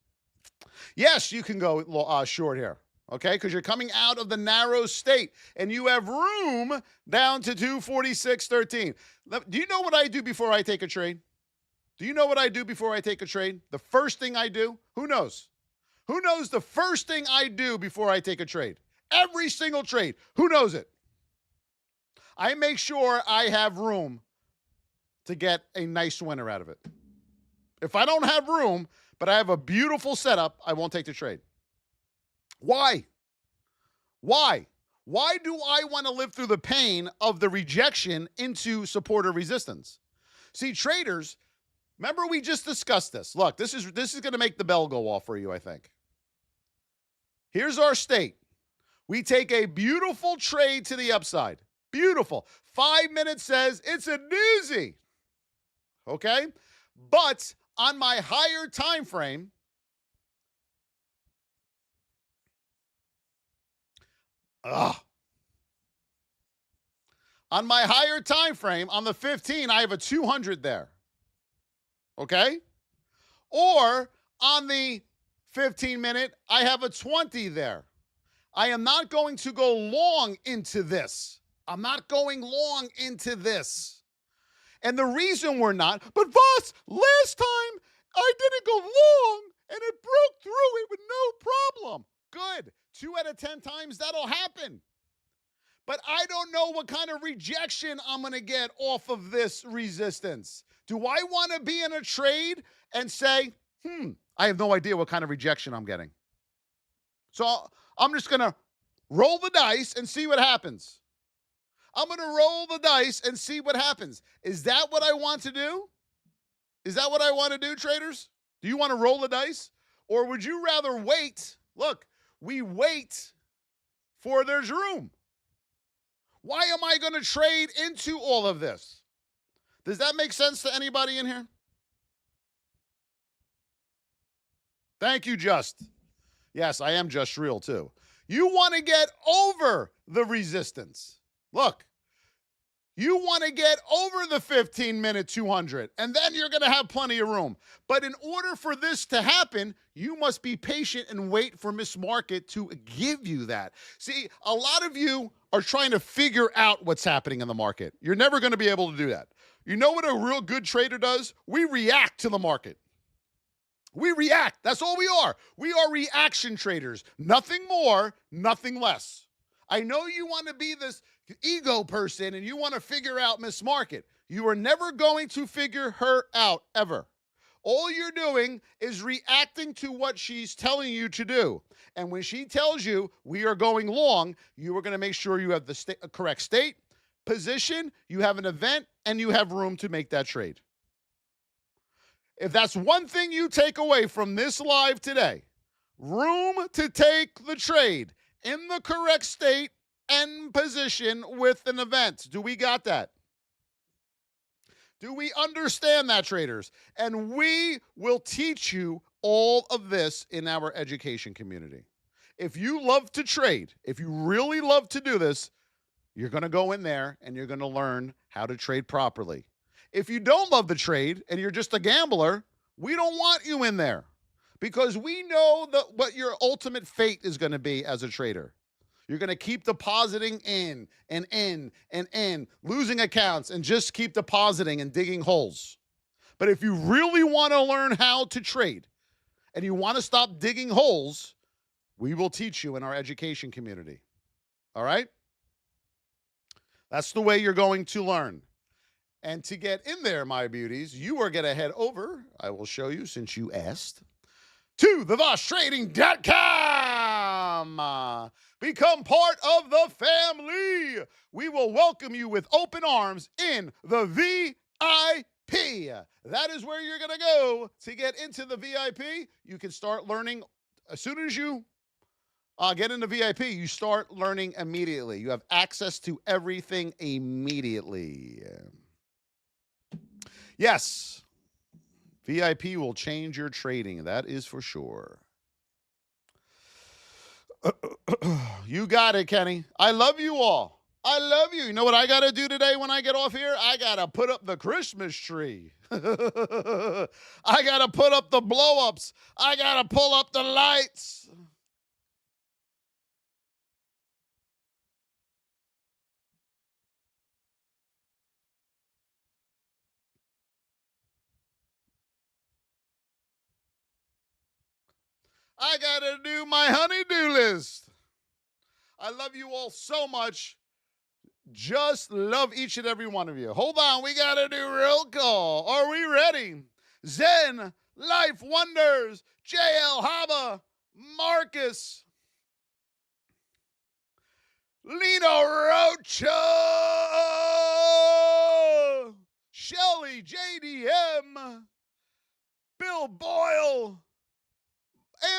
Yes, you can go short here, okay? Because you're coming out of the narrow state, and you have room down to 246.13. Do you know what I do before I take a trade? Do you know what I do before I take a trade? The first thing I do? Who knows? Who knows the first thing I do before I take a trade? Every single trade. Who knows it? I make sure I have room to get a nice winner out of it. If I don't have room, but I have a beautiful setup, I won't take the trade. Why? Why? Why do I want to live through the pain of the rejection into support or resistance? See, traders, remember we just discussed this. Look, this is going to make the bell go off for you, I think. Here's our state. We take a beautiful trade to the upside. Beautiful. 5 minutes says it's a doozy. Okay? But on my higher time frame, On my higher time frame, on the 15, I have a 200 there. Okay? Or on the 15-minute, I have a 20 there. I am not going to go long into this. I'm not going long into this. And the reason we're not, but Voss, last time I didn't go long and it broke through it with no problem. Good. 2 out of 10 times that'll happen. But I don't know what kind of rejection I'm going to get off of this resistance. Do I want to be in a trade and say, I have no idea what kind of rejection I'm getting. So I'm just going to roll the dice and see what happens. I'm going to roll the dice and see what happens. Is that what I want to do? Is that what I want to do, traders? Do you want to roll the dice? Or would you rather wait? Look, we wait for there's room. Why am I going to trade into all of this? Does that make sense to anybody in here? Thank you, Just. Yes, I am just real too. You want to get over the resistance. Look, you want to get over the 15-minute 200, and then you're going to have plenty of room. But in order for this to happen, you must be patient and wait for Miss Market to give you that. See, a lot of you are trying to figure out what's happening in the market. You're never going to be able to do that. You know what a real good trader does? We react to the market. We react. That's all we are. We are reaction traders. Nothing more, nothing less. I know you want to be this ego person and you want to figure out Miss Market. You are never going to figure her out, ever. All you're doing is reacting to what she's telling you to do. And when she tells you we are going long, you are going to make sure you have the correct state, position, you have an event, and you have room to make that trade. If that's one thing you take away from this live today, room to take the trade in the correct state and position with an event. Do we got that? Do we understand that, traders? And we will teach you all of this in our education community. If you love to trade, if you really love to do this, you're going to go in there and you're going to learn how to trade properly. If you don't love the trade and you're just a gambler, we don't want you in there because we know what your ultimate fate is going to be as a trader. You're going to keep depositing in and in and in, losing accounts, and just keep depositing and digging holes. But if you really want to learn how to trade and you want to stop digging holes, we will teach you in our education community. All right? That's the way you're going to learn. And to get in there, my beauties, you are going to head over, I will show you since you asked, to thevosstrading.com. Become part of the family. We will welcome you with open arms in the VIP. That is where you're going to go to get into the VIP. You can start learning as soon as you get into VIP. You start learning immediately. You have access to everything immediately. Yes, VIP will change your trading. That is for sure. You got it, Kenny. I love you all. I love you. You know what I got to do today when I get off here? I got to put up the Christmas tree. I got to put up the blow-ups. I got to pull up the lights. I got to do my honey-do list. I love you all so much. Just love each and every one of you. Hold on, we got to do roll call. Are we ready? Zen, Life Wonders, JL Haba, Marcus, Lino Rocha, Shelly, JDM, Bill Boyle,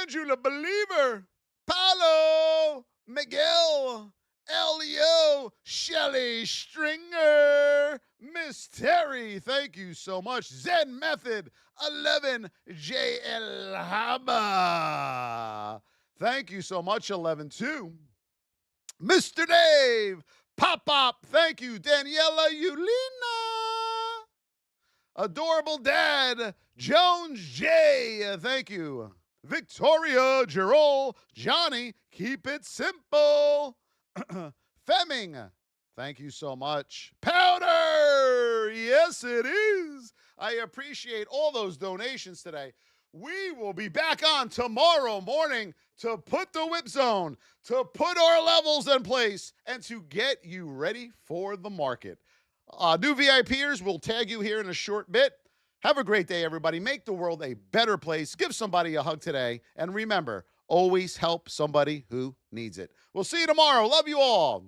Andrew the Believer, Paulo, Miguel, Elio, Shelly Stringer, Miss Terry, thank you so much. Zen Method, 11, JL Haba. Thank you so much, 11 too. Mr. Dave, Pop Pop, thank you. Daniela Yulina. Adorable Dad, Jones J, thank you. Victoria, Gerol, Johnny, keep it simple. Fleming, thank you so much. Powder, yes it is. I appreciate all those donations today. We will be back on tomorrow morning to put the whip zone, to put our levels in place, and to get you ready for the market. New VIPers, we'll tag you here in a short bit. Have a great day, everybody. Make the world a better place. Give somebody a hug today. And remember, always help somebody who needs it. We'll see you tomorrow. Love you all.